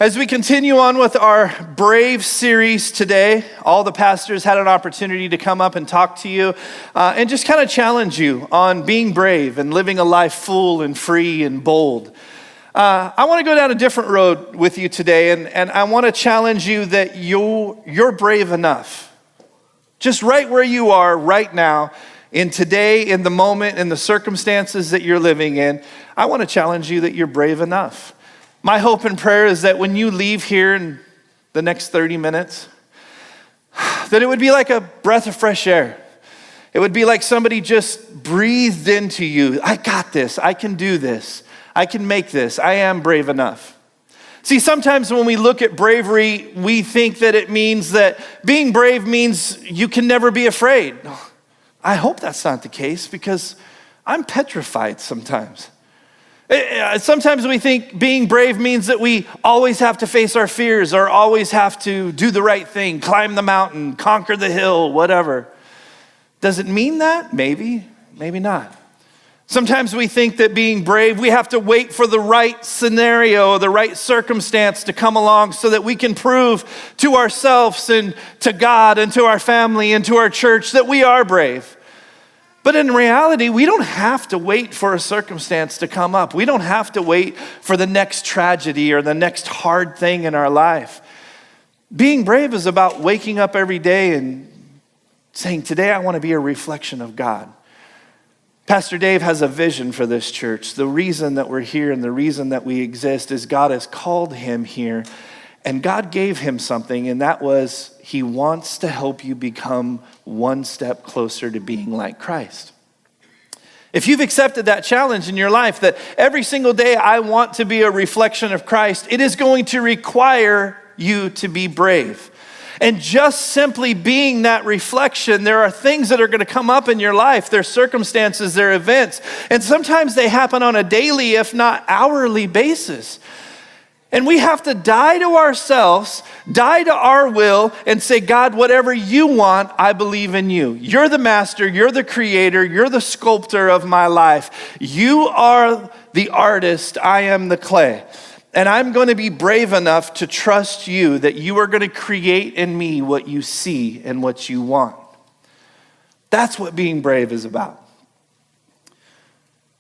As we continue on with our Brave series today, all the pastors had an opportunity to come up and talk to you and just kind of challenge you on being brave and living a life full and free and bold. I want to go down a different road with you today, and I want to challenge you that you're brave enough. Just right where you are right now, in today, in the moment, in the circumstances that you're living in, I want to challenge you that you're brave enough. My hope and prayer is that when you leave here in the next 30 minutes, that it would be like a breath of fresh air. It would be like somebody just breathed into you. I got this. I can do this. I can make this. I am brave enough. See, sometimes when we look at bravery, we think that it means that being brave means you can never be afraid. I hope that's not the case, because I'm petrified sometimes. Sometimes we think being brave means that we always have to face our fears or always have to do the right thing, climb the mountain, conquer the hill, whatever. Does it mean that? Maybe, maybe not. Sometimes we think that being brave, we have to wait for the right scenario, the right circumstance to come along so that we can prove to ourselves and to God and to our family and to our church that we are brave. But in reality, we don't have to wait for a circumstance to come up. We don't have to wait for the next tragedy or the next hard thing in our life. Being brave is about waking up every day and saying, today I want to be a reflection of God. Pastor Dave has a vision for this church. The reason that we're here and the reason that we exist is God has called him here. And God gave him something, and that was he wants to help you become one step closer to being like Christ. If you've accepted that challenge in your life, that every single day I want to be a reflection of Christ, it is going to require you to be brave. And just simply being that reflection, there are things that are going to come up in your life. There are circumstances, there are events. And sometimes they happen on a daily, if not hourly basis. And we have to die to ourselves, die to our will, and say, God, whatever you want, I believe in you. You're the master, you're the creator, you're the sculptor of my life. You are the artist, I am the clay. And I'm going to be brave enough to trust you that you are going to create in me what you see and what you want. That's what being brave is about.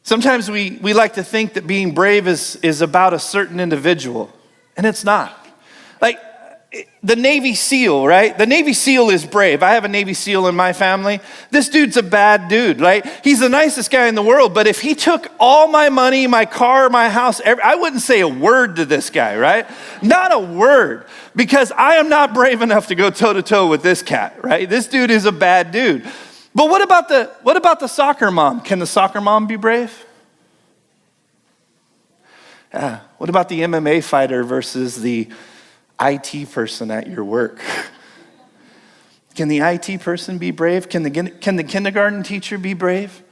Sometimes we like to think that being brave is about a certain individual, and it's not. Like the Navy SEAL, right? The Navy SEAL is brave. I have a Navy SEAL in my family. This dude's a bad dude, right? He's the nicest guy in the world, but if he took all my money, my car, my house, I wouldn't say a word to this guy, right? Not a word, because I am not brave enough to go toe-to-toe with this cat, right? This dude is a bad dude. But what about the soccer mom? Can the soccer mom be brave? What about the MMA fighter versus the IT person at your work? Can the IT person be brave? Can the kindergarten teacher be brave?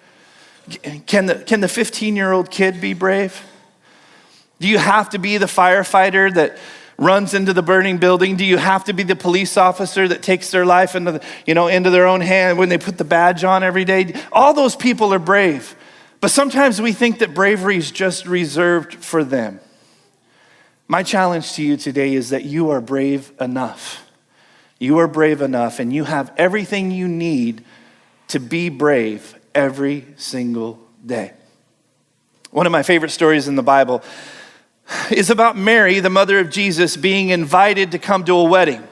Can the 15-year-old kid be brave? Do you have to be the firefighter that runs into the burning building? Do you have to be the police officer that takes their life into their own hand when they put the badge on every day? All those people are brave. But sometimes we think that bravery is just reserved for them. My challenge to you today is that you are brave enough. You are brave enough, and you have everything you need to be brave every single day. One of my favorite stories in the Bible is about Mary, the mother of Jesus, being invited to come to a wedding.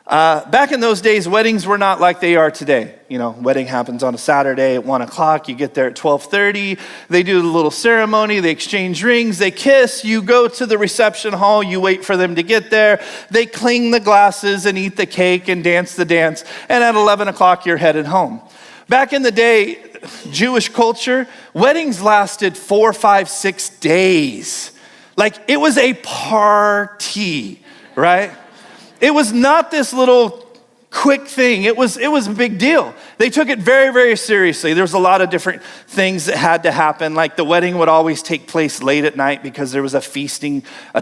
Back in those days, weddings were not like they are today. Wedding happens on a Saturday at 1 o'clock. You get there at 12:30. They do the little ceremony. They exchange rings. They kiss. You go to the reception hall. You wait for them to get there. They cling the glasses and eat the cake and dance the dance. And at 11 o'clock, you're headed home. Back in the day, Jewish culture, weddings lasted 4, 5, 6 days. Like, it was a party, right? It was not this little quick thing. It was a big deal. They took it very, very seriously. There was a lot of different things that had to happen. Like the wedding would always take place late at night because there was a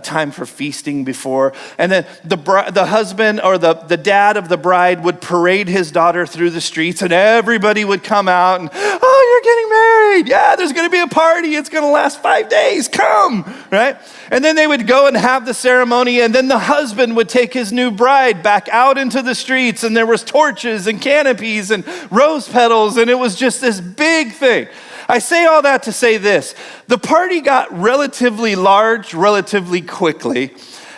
time for feasting before. And then the husband or the dad of the bride would parade his daughter through the streets, and everybody would come out and, oh, you're getting bride. Yeah, there's going to be a party. It's going to last 5 days. Come, right? And then they would go and have the ceremony, and then the husband would take his new bride back out into the streets, and there was torches and canopies and rose petals, and it was just this big thing. I say all that to say this. The party got relatively large relatively quickly,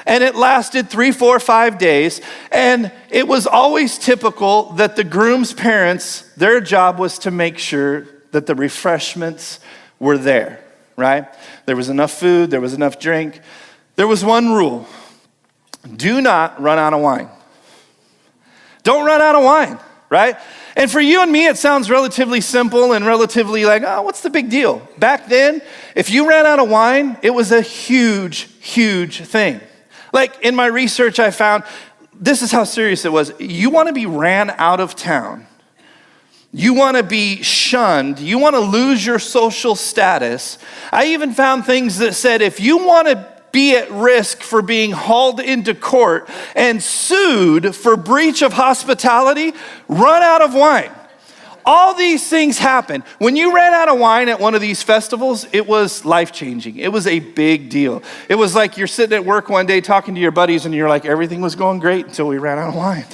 and it lasted 3, 4, 5 days, and it was always typical that the groom's parents, their job was to make sure that the refreshments were there, right? There was enough food, there was enough drink. There was one rule: do not run out of wine. Don't run out of wine, right? And for you and me, it sounds relatively simple and relatively like, oh, what's the big deal? Back then, if you ran out of wine, it was a huge, huge thing. Like in my research, I found this is how serious it was. You want to be ran out of town. You want to be shunned. You want to lose your social status. I even found things that said if you want to be at risk for being hauled into court and sued for breach of hospitality, run out of wine. All these things happen. When you ran out of wine at one of these festivals, it was life-changing. It was a big deal. It was like you're sitting at work one day talking to your buddies and you're like, everything was going great until we ran out of wine.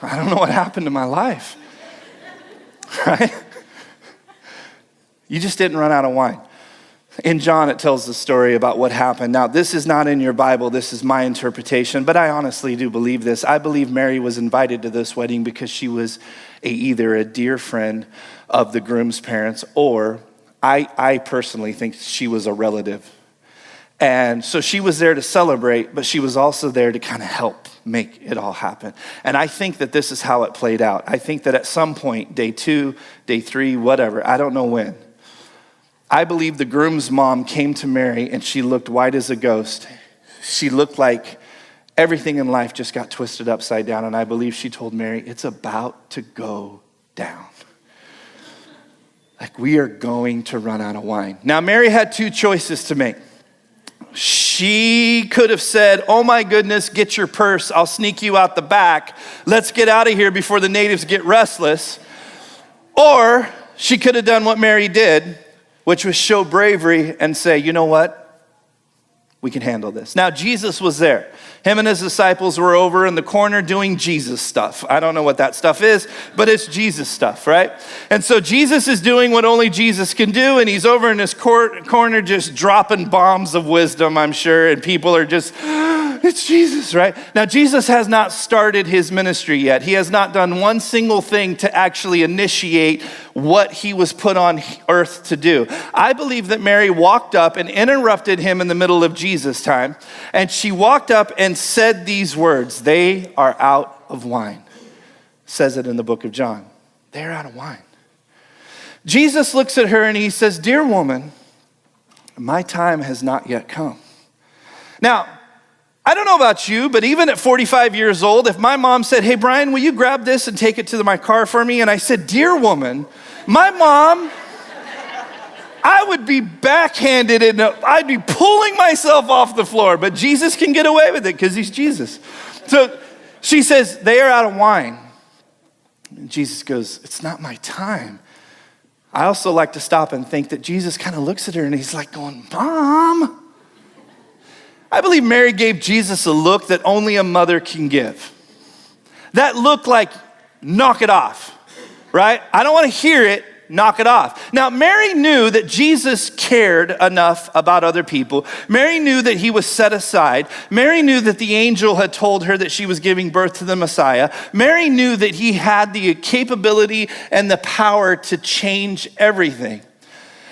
I don't know what happened to my life, right? You just didn't run out of wine. In John, it tells the story about what happened. Now, this is not in your Bible. This is my interpretation, but I honestly do believe this. I believe Mary was invited to this wedding because she was either a dear friend of the groom's parents, or I personally think she was a relative. And so she was there to celebrate, but she was also there to kind of help make it all happen. And I think that this is how it played out. I think that at some point, day 2, day 3, whatever, I don't know when, I believe the groom's mom came to Mary and she looked white as a ghost. She looked like everything in life just got twisted upside down. And I believe she told Mary, it's about to go down. Like we are going to run out of wine. Now, Mary had 2 choices to make. She could have said, oh my goodness, get your purse. I'll sneak you out the back. Let's get out of here before the natives get restless. Or she could have done what Mary did, which was show bravery and say, you know what? We can handle this. Now, Jesus was there. Him and his disciples were over in the corner doing Jesus stuff. I don't know what that stuff is, but it's Jesus stuff, right? And so Jesus is doing what only Jesus can do, and he's over in his corner just dropping bombs of wisdom, I'm sure, and people are just, it's Jesus, right? Now, Jesus has not started his ministry yet. He has not done one single thing to actually initiate what he was put on earth to do. I believe that Mary walked up and interrupted him in the middle of Jesus' time, and she walked up and said these words, they are out of wine. Says it in the book of John. They're out of wine. Jesus looks at her and he says, dear woman, my time has not yet come. Now, I don't know about you, but even at 45 years old, if my mom said, hey, Brian, will you grab this and take it to my car for me? And I said, dear woman, my mom, I would be backhanded and I'd be pulling myself off the floor. But Jesus can get away with it because he's Jesus. So she says, they are out of wine. And Jesus goes, it's not my time. I also like to stop and think that Jesus kind of looks at her and he's like going, Mom. I believe Mary gave Jesus a look that only a mother can give. That look like, knock it off, right? I don't want to hear it, knock it off. Now, Mary knew that Jesus cared enough about other people. Mary knew that he was set aside. Mary knew that the angel had told her that she was giving birth to the Messiah. Mary knew that he had the capability and the power to change everything.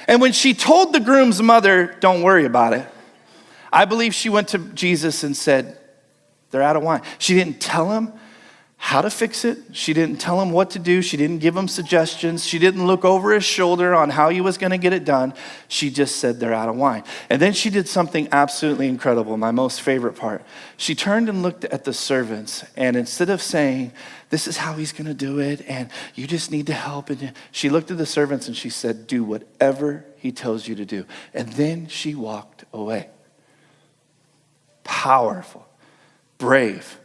And when she told the groom's mother, don't worry about it, I believe she went to Jesus and said, they're out of wine. She didn't tell him how to fix it. She didn't tell him what to do. She didn't give him suggestions. She didn't look over his shoulder on how he was going to get it done. She just said, they're out of wine. And then she did something absolutely incredible, my most favorite part. She turned and looked at the servants, and instead of saying, this is how he's going to do it, and you just need to help, and she looked at the servants and she said, do whatever he tells you to do. And then she walked away. Powerful, brave.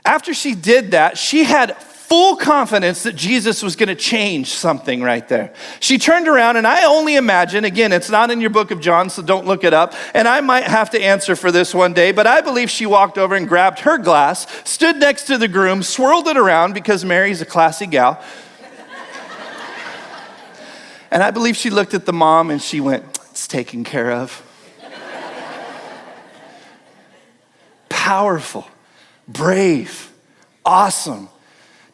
After she did that, she had full confidence that Jesus was going to change something right there. She turned around, and I only imagine, again, it's not in your book of John, so don't look it up, and I might have to answer for this one day, but I believe she walked over and grabbed her glass, stood next to the groom, swirled it around because Mary's a classy gal. And I believe she looked at the mom and she went, "It's taken care of." Powerful, brave, awesome.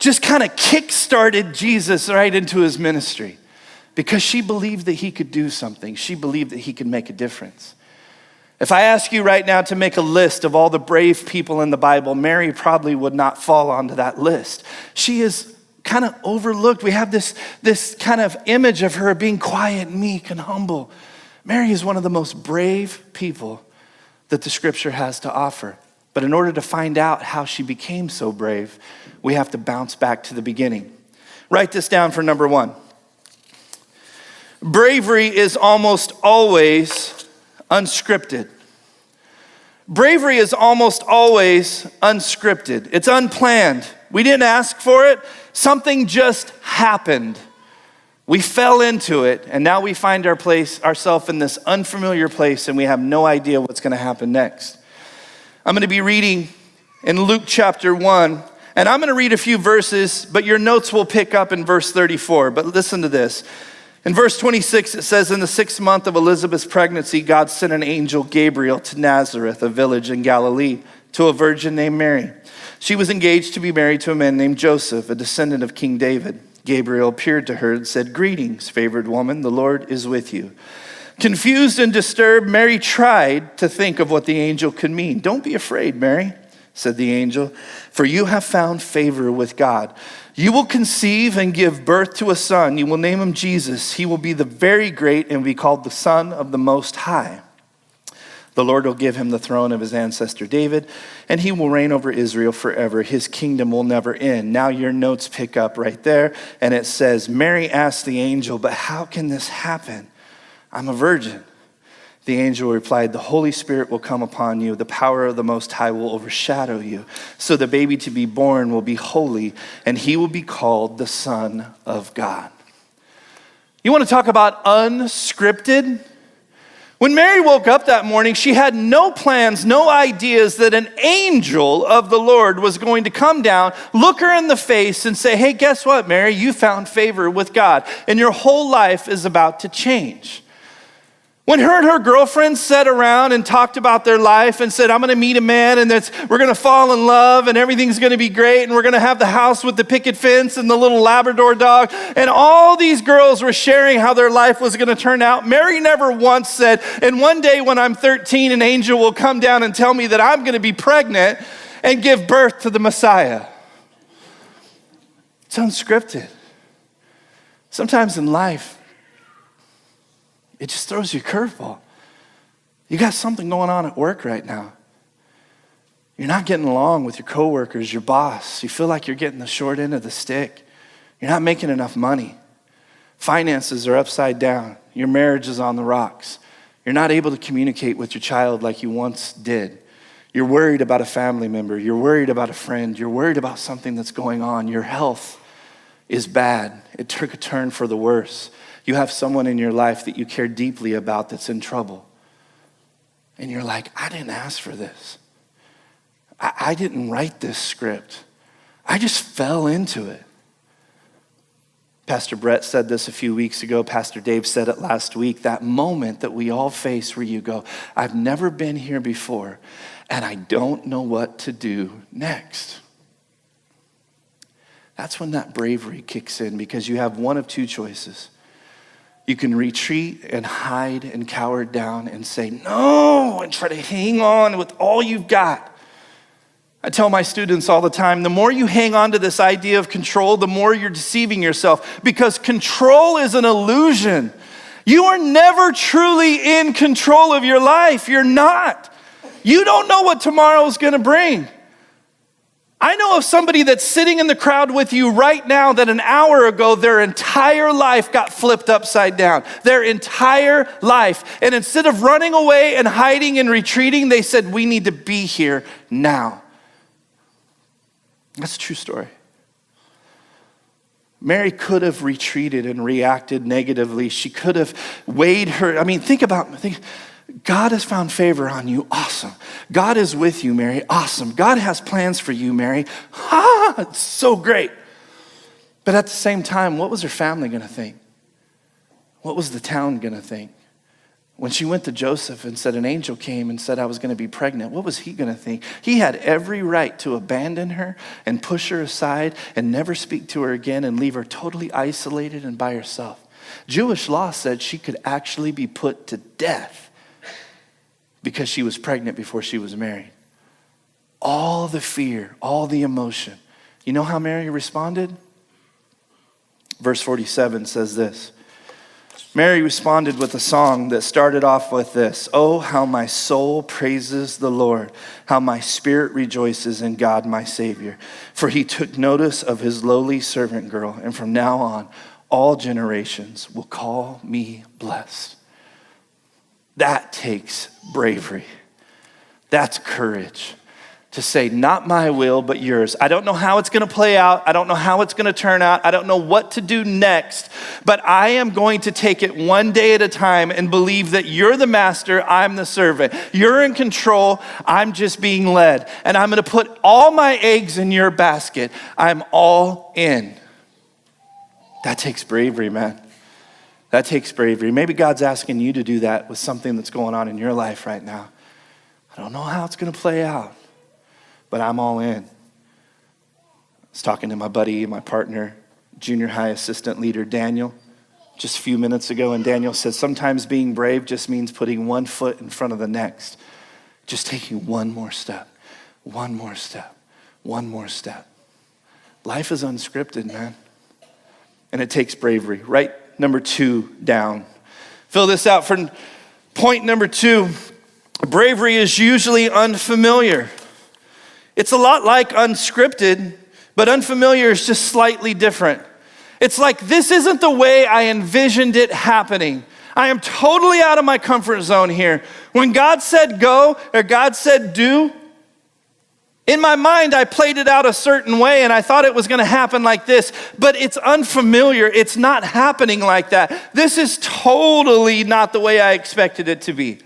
Just kind of kick-started Jesus right into his ministry because she believed that he could do something. She believed that he could make a difference. If I ask you right now to make a list of all the brave people in the Bible, Mary probably would not fall onto that list. She is kind of overlooked. We have this kind of image of her being quiet, meek, and humble. Mary is one of the most brave people that the scripture has to offer. But in order to find out how she became so brave, we have to bounce back to the beginning. Write this down for number one. Bravery is almost always unscripted. Bravery is almost always unscripted. It's unplanned. We didn't ask for it. Something just happened. We fell into it, and now we find ourselves in this unfamiliar place, and we have no idea what's going to happen next. I'm going to be reading in Luke chapter 1, and I'm going to read a few verses, but your notes will pick up in verse 34. But listen to this. In verse 26, it says, "In the 6th month of Elizabeth's pregnancy, God sent an angel, Gabriel, to Nazareth, a village in Galilee, to a virgin named Mary. She was engaged to be married to a man named Joseph, a descendant of King David. Gabriel appeared to her and said, 'Greetings, favored woman, the Lord is with you.' Confused and disturbed, Mary tried to think of what the angel could mean. 'Don't be afraid, Mary,' said the angel, 'for you have found favor with God. You will conceive and give birth to a son. You will name him Jesus. He will be the very great and be called the Son of the Most High. The Lord will give him the throne of his ancestor David, and he will reign over Israel forever. His kingdom will never end.'" Now your notes pick up right there, and it says, Mary asked the angel, "But how can this happen? I'm a virgin." The angel replied, "The Holy Spirit will come upon you. The power of the Most High will overshadow you. So the baby to be born will be holy, and he will be called the Son of God." You want to talk about unscripted? When Mary woke up that morning, she had no plans, no ideas that an angel of the Lord was going to come down, look her in the face and say, "Hey, guess what, Mary? You found favor with God, and your whole life is about to change." When her and her girlfriends sat around and talked about their life and said, "I'm going to meet a man and we're going to fall in love and everything's going to be great and we're going to have the house with the picket fence and the little Labrador dog," and all these girls were sharing how their life was going to turn out, Mary never once said, "And one day when I'm 13, an angel will come down and tell me that I'm going to be pregnant and give birth to the Messiah." It's unscripted. Sometimes in life, it just throws you a curveball. You got something going on at work right now. You're not getting along with your coworkers, your boss. You feel like you're getting the short end of the stick. You're not making enough money. Finances are upside down. Your marriage is on the rocks. You're not able to communicate with your child like you once did. You're worried about a family member. You're worried about a friend. You're worried about something that's going on. Your health is bad. It took a turn for the worse. You have someone in your life that you care deeply about that's in trouble. And you're like, "I didn't ask for this. I didn't write this script. I just fell into it." Pastor Brett said this a few weeks ago. Pastor Dave said it last week. That moment that we all face where you go, "I've never been here before, and I don't know what to do next." That's when that bravery kicks in, because you have one of two choices. You can retreat and hide and cower down and say no and try to hang on with all you've got. I tell my students all the time, the more you hang on to this idea of control, the more you're deceiving yourself, because control is an illusion. You are never truly in control of your life. You're not. You don't know what tomorrow is going to bring. I know of somebody that's sitting in the crowd with you right now that an hour ago, their entire life got flipped upside down. Their entire life. And instead of running away and hiding and retreating, they said, "We need to be here now." That's a true story. Mary could have retreated and reacted negatively. She could have weighed her. Think, God has found favor on you. Awesome. God is with you, Mary. Awesome. God has plans for you, Mary. It's so great. But at the same time, what was her family going to think? What was the town going to think? When she went to Joseph and said an angel came and said I was going to be pregnant, what was he going to think? He had every right to abandon her and push her aside and never speak to her again and leave her totally isolated and by herself. Jewish law said she could actually be put to death because she was pregnant before she was married. All the fear, all the emotion. You know how Mary responded? Verse 47 says this. Mary responded with a song that started off with this. Oh, how my soul praises the Lord, how my spirit rejoices in God, my Savior. For he took notice of his lowly servant girl, and from now on, all generations will call me blessed. That takes bravery. That's courage. To say, not my will, but yours. I don't know how it's going to play out. I don't know how it's going to turn out. I don't know what to do next, but I am going to take it one day at a time and believe that you're the master, I'm the servant. You're in control, I'm just being led. And I'm going to put all my eggs in your basket. I'm all in. That takes bravery, man. That takes bravery. Maybe God's asking you to do that with something that's going on in your life right now. I don't know how it's going to play out, but I'm all in. I was talking to my buddy, my partner, junior high assistant leader, Daniel, just a few minutes ago, and Daniel said, sometimes being brave just means putting one foot in front of the next, just taking one more step, one more step, one more step. Life is unscripted, man, and it takes bravery. Write number 2 down. Fill this out for point number 2. Bravery is usually unfamiliar. It's a lot like unscripted, but unfamiliar is just slightly different. It's like, this isn't the way I envisioned it happening. I am totally out of my comfort zone here. When God said go, or God said do, in my mind, I played it out a certain way and I thought it was going to happen like this, but it's unfamiliar. It's not happening like that. This is totally not the way I expected it to be.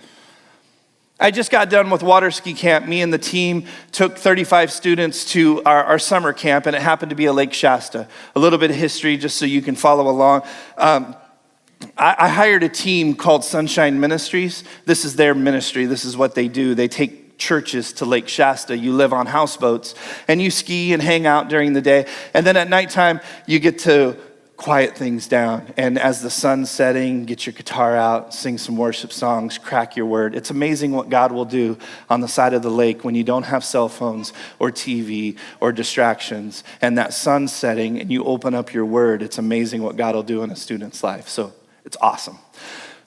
I just got done with water ski camp. Me and the team took 35 students to our summer camp, and it happened to be at Lake Shasta. A little bit of history just so you can follow along. I hired a team called Sunshine Ministries. This is their ministry. This is what they do. They take churches to Lake Shasta. You live on houseboats, and you ski and hang out during the day. And then at nighttime, you get to quiet things down. And as the sun's setting, get your guitar out, sing some worship songs, crack your word. It's amazing what God will do on the side of the lake when you don't have cell phones or TV or distractions. And that sun's setting and you open up your word. It's amazing what God will do in a student's life. So it's awesome,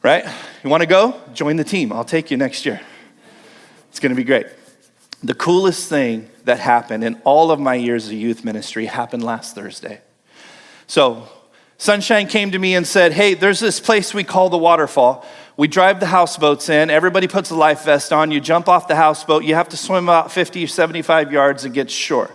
right? You want to go? Join the team. I'll take you next year. It's going to be great. The coolest thing that happened in all of my years of youth ministry happened last Thursday. So Sunshine came to me and said, hey, there's this place we call the waterfall. We drive the houseboats in. Everybody puts a life vest on. You jump off the houseboat. You have to swim about 50 or 75 yards and get to shore.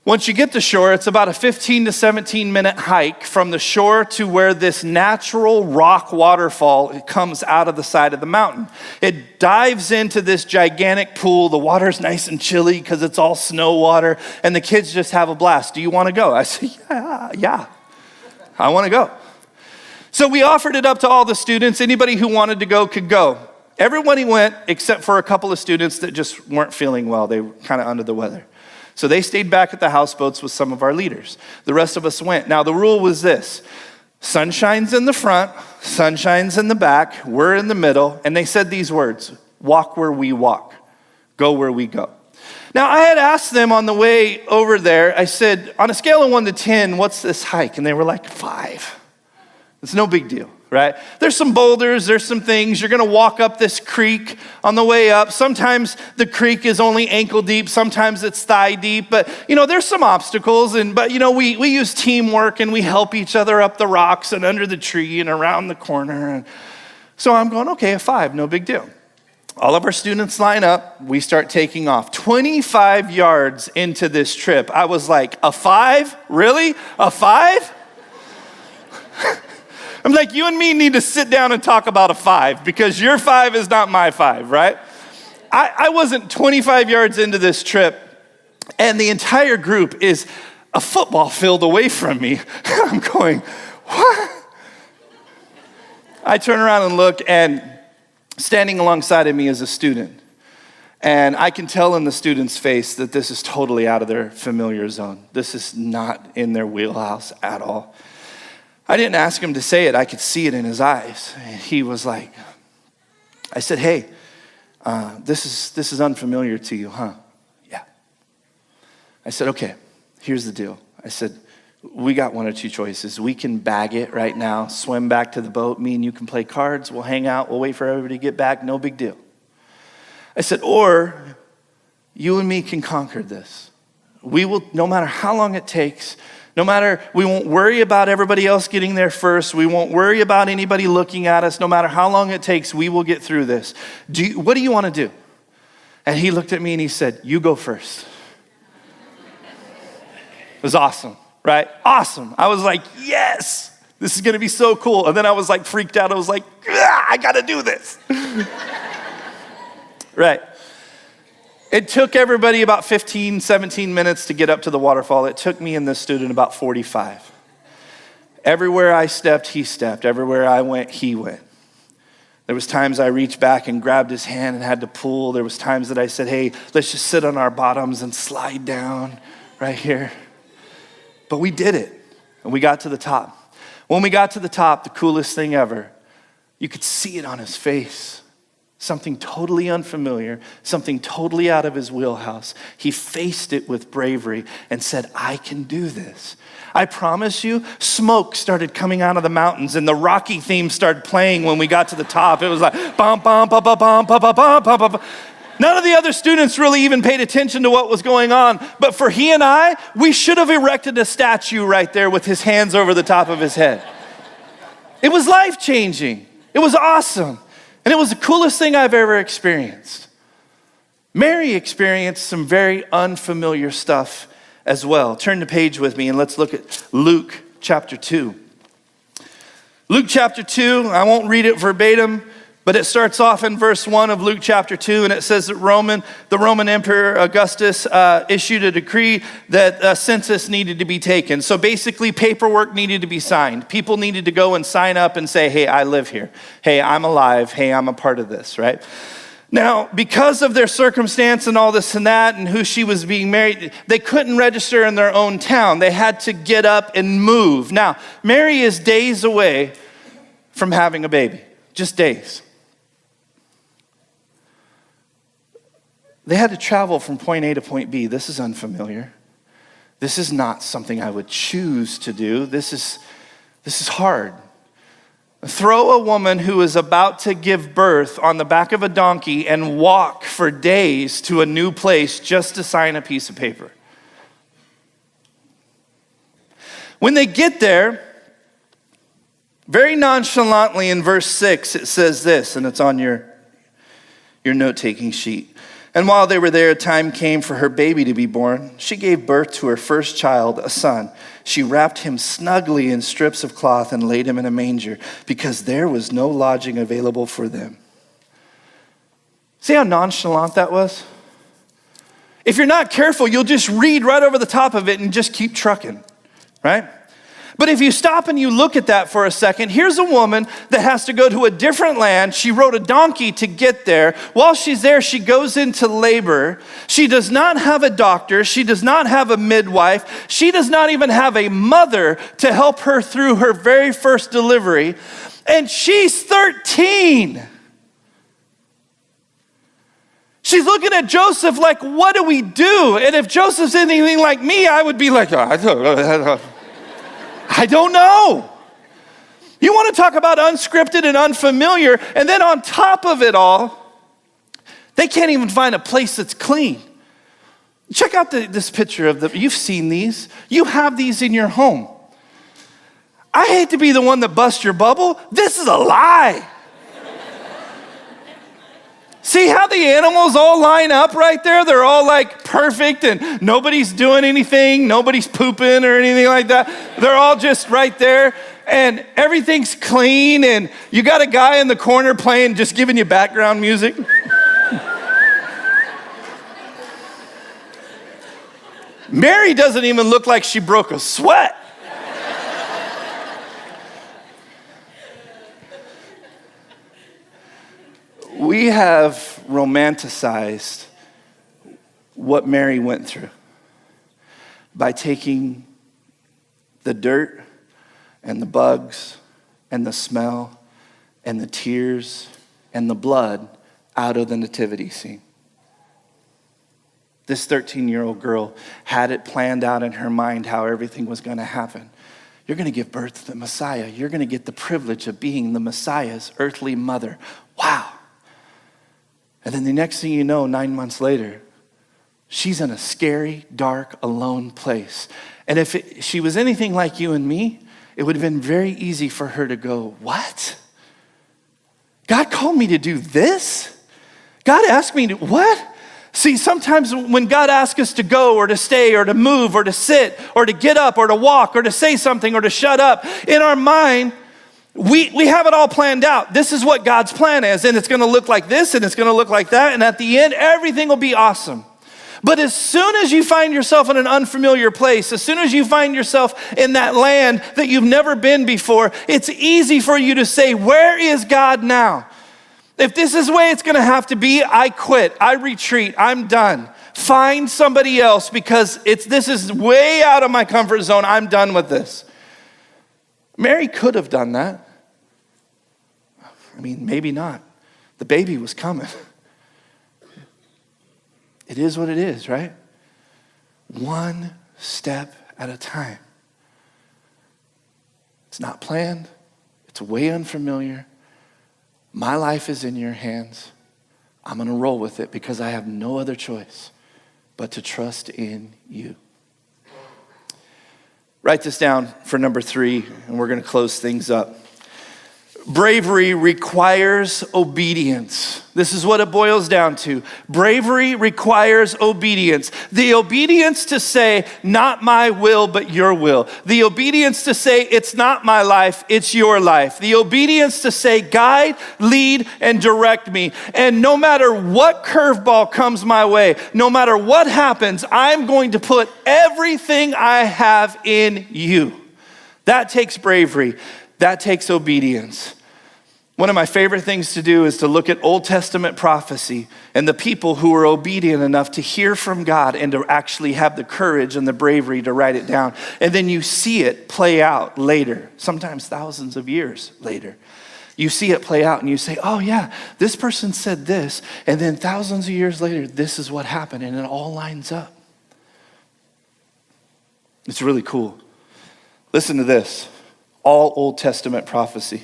Once you get to shore, it's about a 15 to 17 minute hike from the shore to where this natural rock waterfall comes out of the side of the mountain. It dives into this gigantic pool. The water's nice and chilly because it's all snow water, and the kids just have a blast. Do you want to go? I said, yeah. I want to go. So we offered it up to all the students. Anybody who wanted to go could go. Everybody went except for a couple of students that just weren't feeling well. They were kind of under the weather. So they stayed back at the houseboats with some of our leaders. The rest of us went. Now the rule was this: Sunshine's in the front, Sunshine's in the back, we're in the middle. And they said these words: walk where we walk, go where we go. Now, I had asked them on the way over there, I said, on a scale of 1 to 10, what's this hike? And they were like, 5. It's no big deal, right? There's some boulders, there's some things. You're going to walk up this creek on the way up. Sometimes the creek is only ankle deep. Sometimes it's thigh deep. But, there's some obstacles. But we use teamwork, and we help each other up the rocks and under the tree and around the corner. And so I'm going, okay, a 5, no big deal. All of our students line up. We start taking off. 25 yards into this trip, I was like, a 5? Really? A 5? I'm like, you and me need to sit down and talk about a 5 because your 5 is not my 5, right? I wasn't 25 yards into this trip, and the entire group is a football field away from me. I'm going, what? I turn around and look, and standing alongside of me is a student. And I can tell in the student's face that this is totally out of their familiar zone. This is not in their wheelhouse at all. I didn't ask him to say it. I could see it in his eyes. And he was like, I said, hey, this is unfamiliar to you, huh? Yeah. I said, okay, here's the deal. I said, we got one or two choices. We can bag it right now, swim back to the boat. Me and you can play cards. We'll hang out. We'll wait for everybody to get back. No big deal. I said, or you and me can conquer this. We will, no matter how long it takes, we won't worry about everybody else getting there first. We won't worry about anybody looking at us. No matter how long it takes, we will get through this. What do you want to do? And he looked at me and he said, you go first. It was awesome, right? Awesome. I was like, yes, this is going to be so cool. And then I was like freaked out. I was like, I got to do this. Right. It took everybody about 15, 17 minutes to get up to the waterfall. It took me and this student about 45. Everywhere I stepped, he stepped. Everywhere I went, he went. There was times I reached back and grabbed his hand and had to pull. There was times that I said, hey, let's just sit on our bottoms and slide down right here. But we did it, and we got to the top. When we got to the top, the coolest thing ever, you could see it on his face. Something totally unfamiliar, something totally out of his wheelhouse. He faced it with bravery and said, I can do this. I promise you, smoke started coming out of the mountains and the Rocky theme started playing when we got to the top. It was like, bum, bum, bum, bum, bum, bum, bum, bum, bum, bum. None of the other students really even paid attention to what was going on. But for he and I, we should have erected a statue right there with his hands over the top of his head. It was life-changing. It was awesome. And it was the coolest thing I've ever experienced. Mary experienced some very unfamiliar stuff as well. Turn the page with me and let's look at Luke chapter 2. Luke chapter 2, I won't read it verbatim, but it starts off in verse 1 of Luke chapter 2, and it says that the Roman Emperor Augustus issued a decree that a census needed to be taken. So basically, paperwork needed to be signed. People needed to go and sign up and say, hey, I live here. Hey, I'm alive. Hey, I'm a part of this, right? Now, because of their circumstance and all this and that and who she was being married, they couldn't register in their own town. They had to get up and move. Now, Mary is days away from having a baby, just days. They had to travel from point A to point B. This is unfamiliar. This is not something I would choose to do. This is hard. Throw a woman who is about to give birth on the back of a donkey and walk for days to a new place just to sign a piece of paper. When they get there, very nonchalantly in verse 6, it says this, and it's on your note-taking sheet. And while they were there, a time came for her baby to be born. She gave birth to her first child, a son. She wrapped him snugly in strips of cloth and laid him in a manger because there was no lodging available for them. See how nonchalant that was? If you're not careful, you'll just read right over the top of it and just keep trucking, right? But if you stop and you look at that for a second, here's a woman that has to go to a different land. She rode a donkey to get there. While she's there, she goes into labor. She does not have a doctor. She does not have a midwife. She does not even have a mother to help her through her very first delivery. And she's 13. She's looking at Joseph like, what do we do? And if Joseph's anything like me, I would be like, I don't know. You want to talk about unscripted and unfamiliar, and then on top of it all, they can't even find a place that's clean. Check out this picture of you've seen these. You have these in your home. I hate to be the one that busts your bubble. This is a lie. See how the animals all line up right there? They're all like perfect and nobody's doing anything. Nobody's pooping or anything like that. They're all just right there and everything's clean and you got a guy in the corner playing, just giving you background music. Mary doesn't even look like she broke a sweat. We have romanticized what Mary went through by taking the dirt and the bugs and the smell and the tears and the blood out of the nativity scene. This 13-year-old girl had it planned out in her mind how everything was going to happen. You're going to give birth to the Messiah. You're going to get the privilege of being the Messiah's earthly mother. Wow. And then the next thing you know, 9 months later, she's in a scary, dark, alone place. And if she was anything like you and me, it would have been very easy for her to go, what? God called me to do this? God asked me to, what? See, sometimes when God asks us to go or to stay or to move or to sit or to get up or to walk or to say something or to shut up, in our mind, we have it all planned out. This is what God's plan is, and it's going to look like this, and it's going to look like that, and at the end, everything will be awesome. But as soon as you find yourself in an unfamiliar place, as soon as you find yourself in that land that you've never been before, it's easy for you to say, where is God now? If this is the way it's going to have to be, I quit, I retreat, I'm done. Find somebody else because this is way out of my comfort zone. I'm done with this. Mary could have done that. I mean, maybe not. The baby was coming. It is what it is, right? One step at a time. It's not planned. It's way unfamiliar. My life is in your hands. I'm going to roll with it because I have no other choice but to trust in you. Write this down for number 3, and we're going to close things up. Bravery requires obedience. This is what it boils down to. Bravery requires obedience. The obedience to say, not my will, but your will. The obedience to say, it's not my life, it's your life. The obedience to say, guide, lead, and direct me. And no matter what curveball comes my way, no matter what happens, I'm going to put everything I have in you. That takes bravery. That takes obedience. One of my favorite things to do is to look at Old Testament prophecy and the people who were obedient enough to hear from God and to actually have the courage and the bravery to write it down. And then you see it play out later, sometimes thousands of years later. You see it play out and you say, oh yeah, this person said this, and then thousands of years later, this is what happened, and it all lines up. It's really cool. Listen to this. All Old Testament prophecy.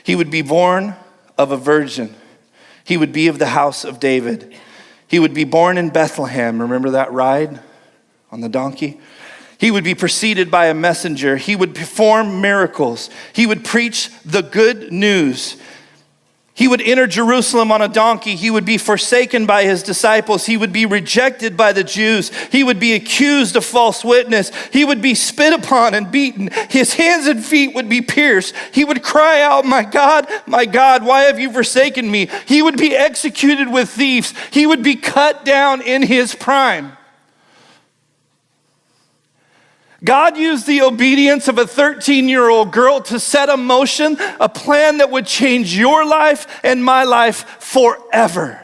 He would be born of a virgin. He would be of the house of David. He would be born in Bethlehem. Remember that ride on the donkey? He would be preceded by a messenger. He would perform miracles. He would preach the good news. He would enter Jerusalem on a donkey. He would be forsaken by his disciples. He would be rejected by the Jews. He would be accused of false witness. He would be spit upon and beaten. His hands and feet would be pierced. He would cry out, my God, why have you forsaken me? He would be executed with thieves. He would be cut down in his prime. God used the obedience of a 13-year-old girl to set in motion a plan that would change your life and my life forever.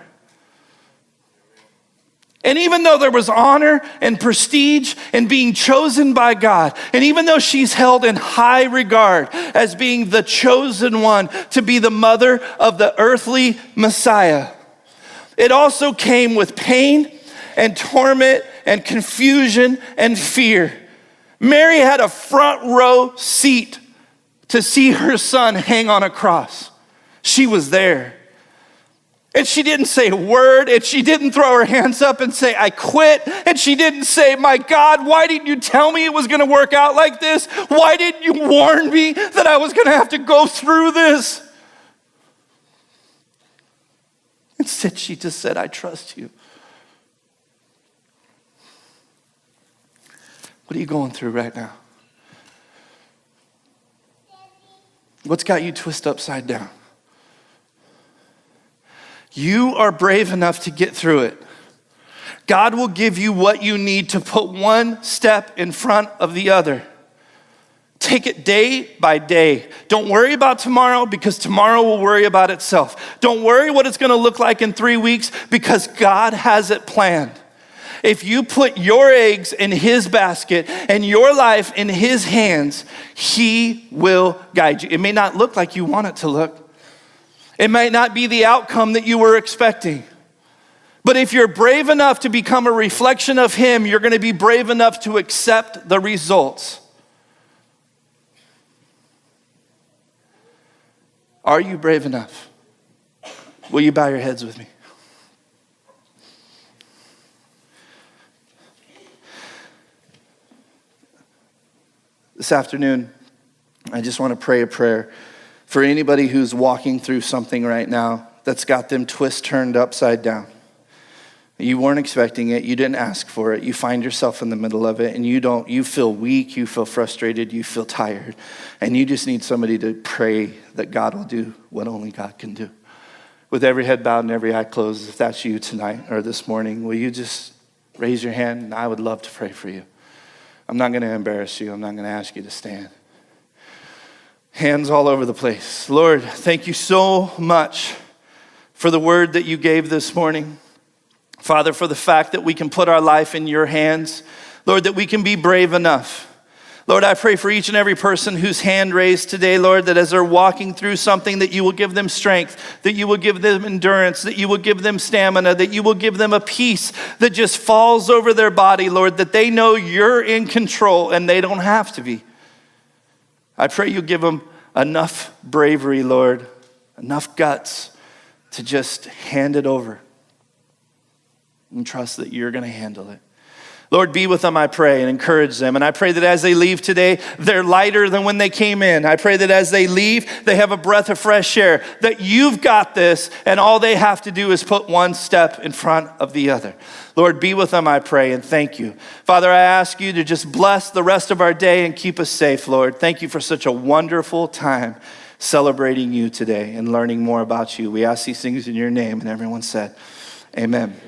And even though there was honor and prestige in being chosen by God, and even though she's held in high regard as being the chosen one to be the mother of the earthly Messiah, it also came with pain and torment and confusion and fear. Mary had a front row seat to see her son hang on a cross. She was there. And she didn't say a word, and she didn't throw her hands up and say, I quit. And she didn't say, my God, why didn't you tell me it was going to work out like this? Why didn't you warn me that I was going to have to go through this? Instead, she just said, I trust you. What are you going through right now? What's got you twisted upside down? You are brave enough to get through it. God will give you what you need to put one step in front of the other. Take it day by day. Don't worry about tomorrow because tomorrow will worry about itself. Don't worry what it's going to look like in 3 weeks because God has it planned. If you put your eggs in his basket and your life in his hands, he will guide you. It may not look like you want it to look. It might not be the outcome that you were expecting. But if you're brave enough to become a reflection of him, you're going to be brave enough to accept the results. Are you brave enough? Will you bow your heads with me? This afternoon, I just want to pray a prayer for anybody who's walking through something right now that's got them turned upside down. You weren't expecting it. You didn't ask for it. You find yourself in the middle of it and you feel weak, you feel frustrated, you feel tired. And you just need somebody to pray that God will do what only God can do. With every head bowed and every eye closed, if that's you tonight or this morning, will you just raise your hand? And I would love to pray for you. I'm not going to embarrass you. I'm not going to ask you to stand. Hands all over the place. Lord, thank you so much for the word that you gave this morning. Father, for the fact that we can put our life in your hands. Lord, that we can be brave enough. Lord, I pray for each and every person whose hand raised today, Lord, that as they're walking through something, that you will give them strength, that you will give them endurance, that you will give them stamina, that you will give them a peace that just falls over their body, Lord, that they know you're in control and they don't have to be. I pray you give them enough bravery, Lord, enough guts to just hand it over and trust that you're going to handle it. Lord, be with them, I pray, and encourage them. And I pray that as they leave today, they're lighter than when they came in. I pray that as they leave, they have a breath of fresh air, that you've got this, and all they have to do is put one step in front of the other. Lord, be with them, I pray, and thank you. Father, I ask you to just bless the rest of our day and keep us safe, Lord. Thank you for such a wonderful time celebrating you today and learning more about you. We ask these things in your name, and everyone said, amen.